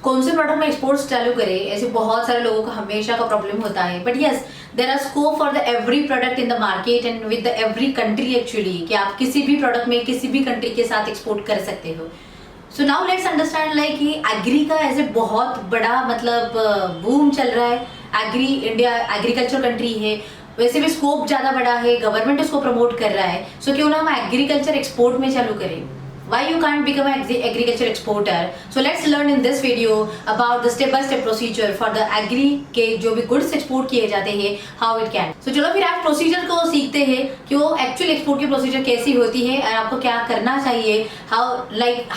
कौन से प्रोडक्ट में एक्सपोर्ट्स चालू करें, ऐसे बहुत सारे लोगों का हमेशा का प्रॉब्लम होता है। But yes, there are scope for the every product in the market and with the every country actually, कि आप किसी भी प्रोडक्ट में किसी भी कंट्री के साथ एक्सपोर्ट कर सकते हो। So now let's understand like कि एग्री का ऐसे बहुत बड़ा मतलब बूम चल रहा है। एग्री, इंडिया एग्रीकल्चर कंट्री है, वैसे भी स्कोप ज़्यादा बड़ा है, गवर्नमेंट उसको प्रमोट कर रहा है। सो क्यों ना हम एग्रीकल्चर एक्सपोर्ट में चालू करें। Why you can't become an agriculture exporter? So let's learn in this video about the step by step procedure for the agri के जो भी goods export किए जाते हैं, how it can. So चलो फिर आज प्रोसीजर को सीखते हैं कि वो एक्चुअल एक्सपोर्ट की प्रोसीजर कैसी होती है और आपको क्या करना चाहिए,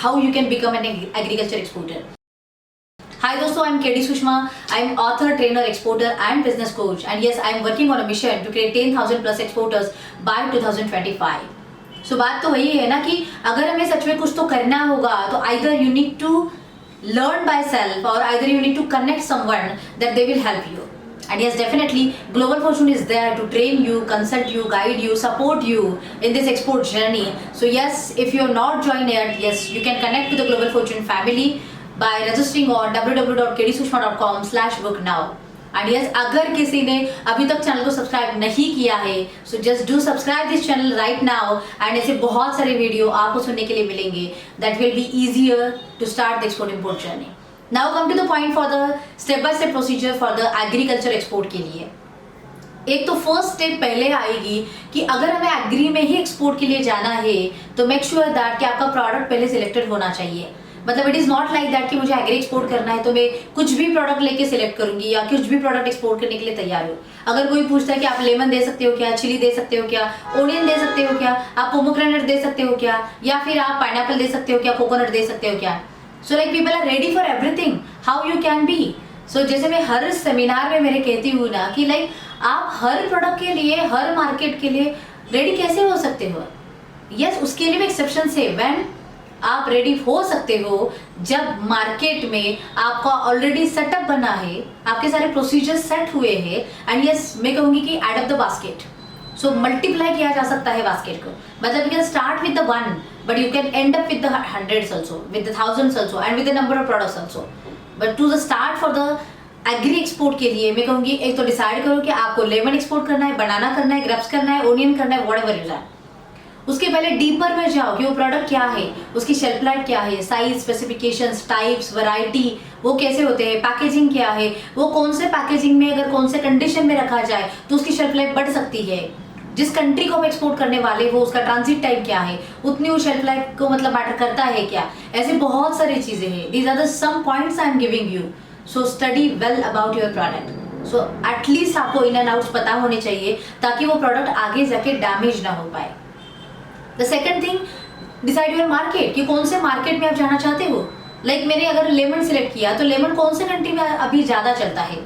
how you can become an agriculture exporter. Hi दोस्तों, I'm KD Sushma. I'm author, trainer, exporter and business coach. And yes, I'm working on a mission to create 10,000 plus exporters by 2025. सो बात तो वही है ना कि अगर हमें सच में कुछ तो करना होगा तो either you need to learn by self और either you need to connect someone that they will help you. And yes, definitely Global Fortune is there to train you, consult you, guide you, support you in this export journey. So yes, if you are not joined yet, yes, you can connect with the Global Fortune family by registering on www.kdsushma.com/book now. And yes, अगर किसी ने अभी तक channel को subscribe नहीं किया है, so just do subscribe this channel right now. And ऐसे बहुत सारे वीडियो आपको सुनने के लिए मिलेंगे that will be easier to start the export import journey. Now come to the point for the step by step procedure for the agriculture export के लिए। एक तो फर्स्ट स्टेप पहले आएगी कि अगर हमें एग्री में ही एक्सपोर्ट के लिए जाना है तो मेक श्योर दैट कि आपका प्रोडक्ट पहले सिलेक्टेड होना चाहिए। मतलब it is not like that कि मुझे एग्री एक्सपोर्ट करना है तो मैं कुछ भी प्रोडक्ट लेके सिलेक्ट करूंगी या कुछ भी प्रोडक्ट एक्सपोर्ट करने के लिए तैयार हूँ। अगर कोई पूछता है कि आप लेमन दे सकते हो क्या, चिली दे सकते हो क्या, ओनियन दे सकते हो क्या, आप पोमोग्रेनेट दे सकते हो क्या, या फिर आप पाइनएप्पल दे सकते हो क्या, कोकोनट दे सकते हो क्या। So like people are ready for everything, how you can be. So जैसे मैं हर सेमिनार में मेरे कहती हूँ ना कि लाइक आप हर प्रोडक्ट के लिए, हर मार्केट के लिए रेडी कैसे हो सकते हो। यस, उसके लिए भी एक्सेप्शन है। व्हेन आप रेडी हो सकते हो जब मार्केट में आपका ऑलरेडी सेटअप बना है, आपके सारे प्रोसीजर सेट हुए हैं। एंड यस, मैं कहूंगी कि add up the basket. So multiply किया जा सकता है बास्केट को। मतलब you can start with the 1 but you can end up with the 100s also, with the 1000s also and with the number of products also. But to the start for the agri export के लिए मैं कहूंगी एक तो decide करो कि आपको lemon export करना है, बनाना करना है, ग्रेप्स करना है, ओनियन करना है, व्हाटएवर यू आर। उसके पहले डीपर में जाओ कि वो प्रोडक्ट क्या है, उसकी शेल्फ लाइफ क्या है, साइज, स्पेसिफिकेशंस, टाइप्स, वैरायटी वो कैसे होते हैं, पैकेजिंग क्या है, वो कौन से पैकेजिंग में अगर कौन से कंडीशन में रखा जाए तो उसकी शेल्फ लाइफ बढ़ सकती है। जिस कंट्री को हम एक्सपोर्ट करने वाले वो उसका ट्रांजिट टाइम क्या है, उतनी वो शेल्फ लाइफ को मतलब मैटर करता है क्या। ऐसे बहुत सारी चीजें हैं। These are the some points I am giving you. So study well about your product. So at least आपको इन एंड आउट्स पता होने चाहिए ताकि वो प्रोडक्ट आगे जाके डैमेज ना हो पाए। The second thing, decide your market कि कौन से मार्केट में आप जाना चाहते हो। लाइक मैंने अगर लेमन सिलेक्ट किया तो लेमन कौन से कंट्री में अभी ज़्यादा चलता है।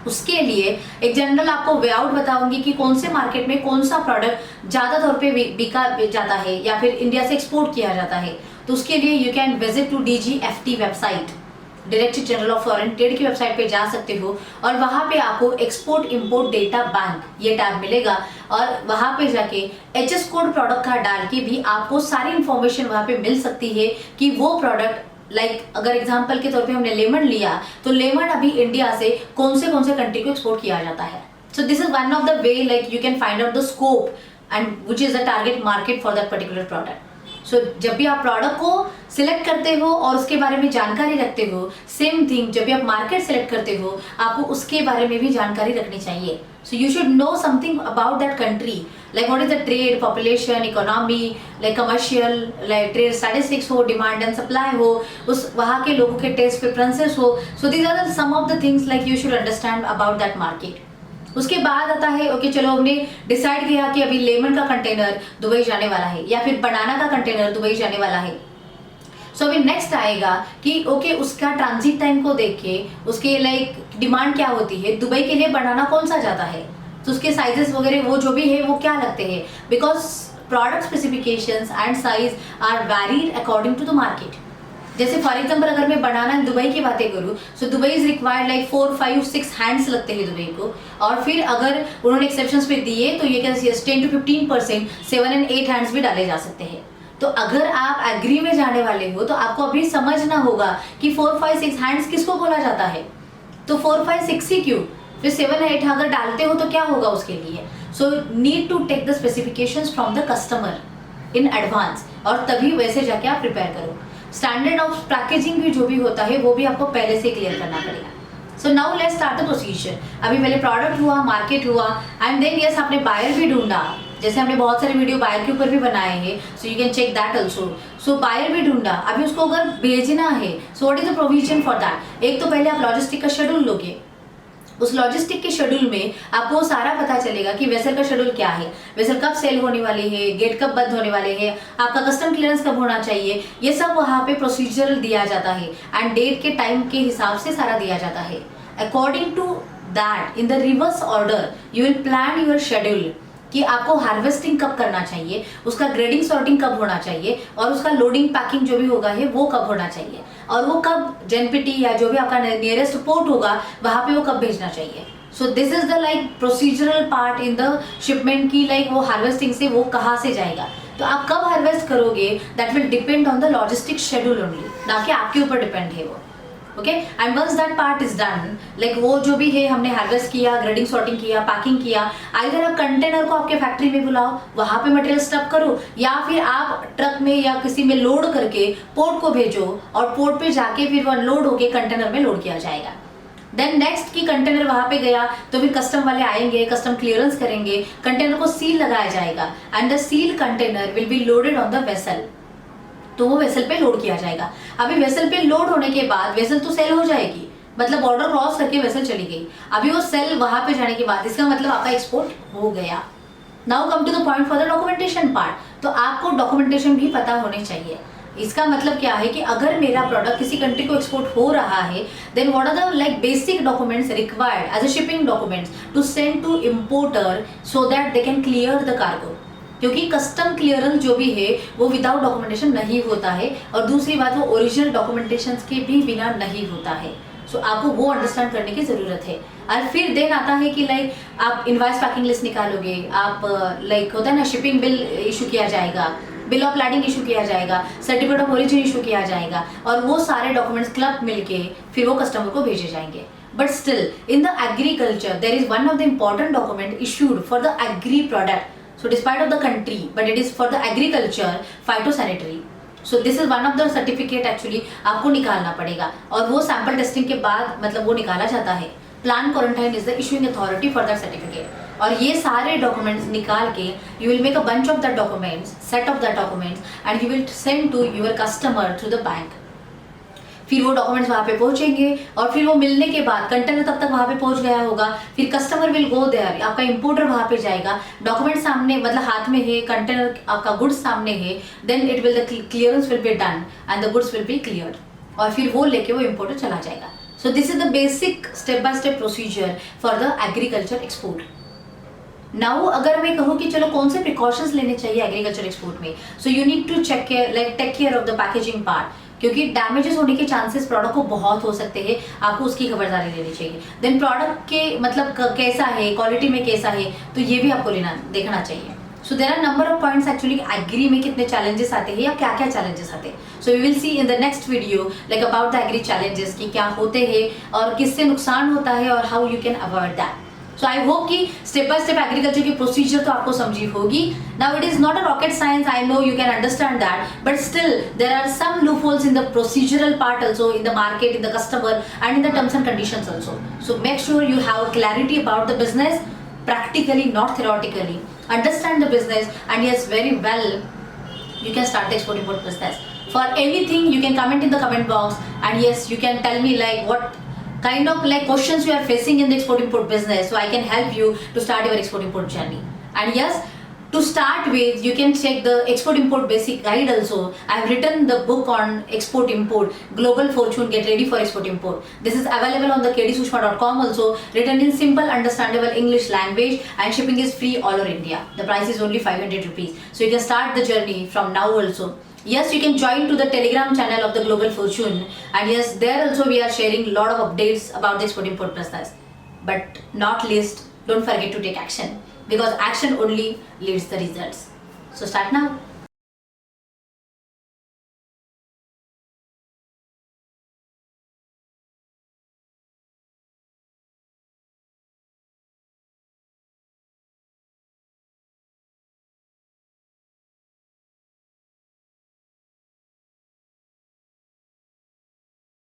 उसके लिए एक जनरल आपको वे आउट बताऊंगी कि कौन से मार्केट में कौन सा प्रोडक्ट ज़्यादा तौर पे बिका जाता है या फिर इंडिया से एक्सपोर्ट किया जाता है। तो उसके लिए you can visit to DGFT website, director general of foreign trade की वेबसाइट पे जा सकते हो और वहाँ पे आपको एक्सपोर्ट इंपोर्ट डेटा बैंक ये टैब मिलेगा और वहाँ पे जाके HS कोड प्रोडक्ट का डाल के भी आपको सारी इंफॉर्मेशन वहाँ पे मिल सकती है कि वो प्रोडक्ट लाइक अगर एग्जांपल के तौर पे हमने लेमन लिया तो लेमन अभी इंडिया से कौन से कंट्री को एक्सपोर्ट किया जाता है। So this is one of the way like you can find out the scope and which is the target market for that particular product. So जब भी आप प्रोडक्ट को सिलेक्ट करते हो और उसके बारे में जानकारी रखते हो, सेम थिंग जब भी आप मार्केट सिलेक्ट करते हो आपको उसके बारे में भी जानकारी रखनी चाहिए। So you should know something about that country, like what is the trade, population, economy, like commercial, like trade statistics हो, डिमांड एंड सप्लाई हो, उस वहाँ के लोगों के टेस्ट प्रेफरेंसेस हो। So these are some of the things like you should understand about that market. उसके बाद आता है ओके चलो हमने डिसाइड किया कि अभी लेमन का कंटेनर दुबई जाने वाला है या फिर बनाना का कंटेनर दुबई जाने वाला है। सो अभी नेक्स्ट आएगा कि ओके उसका ट्रांजिट टाइम को देख के उसके लाइक डिमांड क्या होती है, दुबई के लिए बनाना कौन सा जाता है तो उसके साइजेस वगैरह वो जो भी है वो क्या लगते हैं, because product specifications and size are varied according to the market. जैसे फॉर एग्जाम्पल अगर मैं बनाना दुबई की बातें करूँ so Dubai is required like 4, 5, 6 hands लगते हैं दुबई को। और फिर अगर उन्होंने एक्सेप्शंस पे दिए तो ये क्या 10 to 15% 7 and 8 हैंड्स भी डाले जा सकते हैं। तो अगर आप एग्री में जाने वाले हो तो आपको अभी समझना होगा कि 4, 5, 6 हैंड्स किसको बोला जाता है। तो 4, 5, 6 ही क्यों, फिर 7, 8 अगर डालते हो तो क्या होगा उसके लिए। So need to take the specifications from the customer in advance, और तभी वैसे जाके आप प्रिपेयर करो। स्टैंडर्ड ऑफ पैकेजिंग भी जो भी होता है वो भी आपको पहले से क्लियर करना पड़ेगा। So now let's start the procedure. अभी पहले प्रोडक्ट हुआ, मार्केट हुआ, एंड देन यस आपने बायर भी ढूंढा। जैसे हमने बहुत सारे वीडियो बायर के ऊपर भी बनाए हैं, so you can check that also. So buyer भी ढूंढा, अभी उसको अगर भेजना है, so what is the provision for that. एक तो पहले आप लॉजिस्टिक का शेड्यूल लोगे, उस लॉजिस्टिक के शेड्यूल में आपको सारा पता चलेगा कि वेसल का शेड्यूल क्या है, वेसल कब सेल होने वाली है, गेट कब बंद होने वाले हैं, आपका कस्टम क्लियरेंस कब होना चाहिए, ये सब वहाँ पे प्रोसीजरल दिया जाता है एंड डेट के टाइम के हिसाब से सारा दिया जाता है। According to that in the reverse order you will plan your schedule कि आपको हार्वेस्टिंग कब करना चाहिए, उसका ग्रेडिंग सॉर्टिंग कब होना चाहिए, और उसका लोडिंग पैकिंग जो भी होगा है वो कब होना चाहिए, और वो कब जेनपीटी या जो भी आपका नियरेस्ट पोर्ट होगा वहां पे वो कब भेजना चाहिए। सो this is the like procedural part in the shipment की, लाइक वो हार्वेस्टिंग से वो कहाँ से जाएगा, तो आप कब हार्वेस्ट करोगे that will depend on the logistic schedule only, ना कि आपके ऊपर डिपेंड है वो। Okay, and once that part is done, like वो जो भी है हमने हार्वेस्ट किया, ग्रेडिंग सॉर्टिंग किया, पैकिंग किया, आइदर आप कंटेनर को आपके फैक्ट्री में बुलाओ, वहां पे मटेरियल स्टफ करो, या फिर आप ट्रक में या किसी में लोड करके पोर्ट को भेजो, और पोर्ट पे जाके फिर वो अनलोड होके कंटेनर में लोड किया जाएगा। देन नेक्स्ट की कंटेनर वहां पे गया तो फिर कस्टम वाले आएंगे, कस्टम क्लियरेंस करेंगे, कंटेनर को सील लगाया जाएगा and the seal container will be loaded on the vessel, तो वो वेसल पे लोड किया जाएगा। अभी वेसल पे लोड होने के बाद वेसल तो सेल हो जाएगी, मतलब बॉर्डर क्रॉस करके वेसल चली गई, अभी वो सेल वहां पे जाने के बाद इसका मतलब आपका एक्सपोर्ट हो गया। Now come to the point for the documentation part. तो आपको डॉक्यूमेंटेशन भी पता होने चाहिए। इसका मतलब क्या है कि अगर मेरा प्रोडक्ट किसी कंट्री को एक्सपोर्ट हो रहा है, then what are the like basic documents required as a shipping documents to send to importer so that they can clear the cargo. क्योंकि कस्टम क्लियरेंस जो भी है वो विदाउट डॉक्यूमेंटेशन नहीं होता है, और दूसरी बात वो ओरिजिनल डॉक्यूमेंटेशन के भी बिना नहीं होता है। सो आपको वो अंडरस्टैंड करने की जरूरत है। और फिर देन आता है कि लाइक आप इनवॉइस पैकिंग लिस्ट निकालोगे, आप लाइक होता है ना शिपिंग बिल इशू किया जाएगा, बिल ऑफ लैडिंग इशू किया जाएगा, सर्टिफिकेट ऑफ ओरिजिन इशू किया जाएगा, और वो सारे डॉक्यूमेंट्स क्लब मिलके फिर वो कस्टमर को भेजे जाएंगे। But still in the agriculture there is one of the important document issued for the agri product. So despite of the country, but it is for the agriculture, phytosanitary. So this is one of the certificate actually आपको निकालना पड़ेगा, और वो sample testing के बाद मतलब वो निकाला जाता है। Plan quarantine is the issuing authority for that certificate. और ये सारे डॉक्यूमेंट्स निकाल के you will make a bunch of that documents, set of that documents and you will send to your customer through the bank. फिर वो documents वहाँ पे पहुंचेंगे, और फिर वो मिलने के बाद कंटेनर तब तक वहाँ पे पहुंच गया होगा, फिर कस्टमर विल गो देयर, आपका इंपोर्टर वहाँ पे जाएगा, डॉक्यूमेंट सामने मतलब हाथ में है, कंटेनर आपका गुड्स सामने है, then it will the clearance will be done and the goods will be cleared, और फिर वो लेके वो इंपोर्टर चला जाएगा। So this is the basic step by step procedure for the agriculture export. Now अगर मैं कहूँ कि चलो कौन से प्रिकॉशंस लेने चाहिए एग्रीकल्चर एक्सपोर्ट में, so you need to check care like take care of the packaging part, क्योंकि डैमेजेस होने के चांसेस प्रोडक्ट को बहुत हो सकते हैं, आपको उसकी खबरदारी लेनी चाहिए। देन प्रोडक्ट के मतलब कैसा है, क्वालिटी में कैसा है, तो ये भी आपको देखना चाहिए। So there are number of points actually agri में कितने चैलेंजेस आते हैं या क्या क्या चैलेंजेस आते हैं। So we will see in the next video like about the agri challenges कि क्या होते हैं और किससे नुकसान होता है और how you can avoid that. So I hope कि स्टेप बाय स्टेप एग्रीकल्चर की प्रोसीजर तो आपको समझी होगी। Now it is not a rocket science, I know you can understand that, but still there are some loopholes in the procedural part also, in the market, in the customer and in the terms and conditions also. So make sure you have clarity about the business practically, not theoretically. Understand the business and yes, very well you can start the export import business. For anything you can comment in the comment box, and yes, you can tell me like what kind of like questions you are facing in the export import business, so I can help you to start your export import journey. And yes, to start with you can check the export import basic guide also. I have written the book on export import, Global Fortune, get ready for export import. This is available on the kdsushma.com also, written in simple understandable English language, and shipping is free all over India. The price is only 500 rupees, so you can start the journey from now also. Yes, you can join to the Telegram channel of the Global Fortune, and yes, there also we are sharing a lot of updates about the export import business. But not least, don't forget to take action, because action only leads the results. So start now.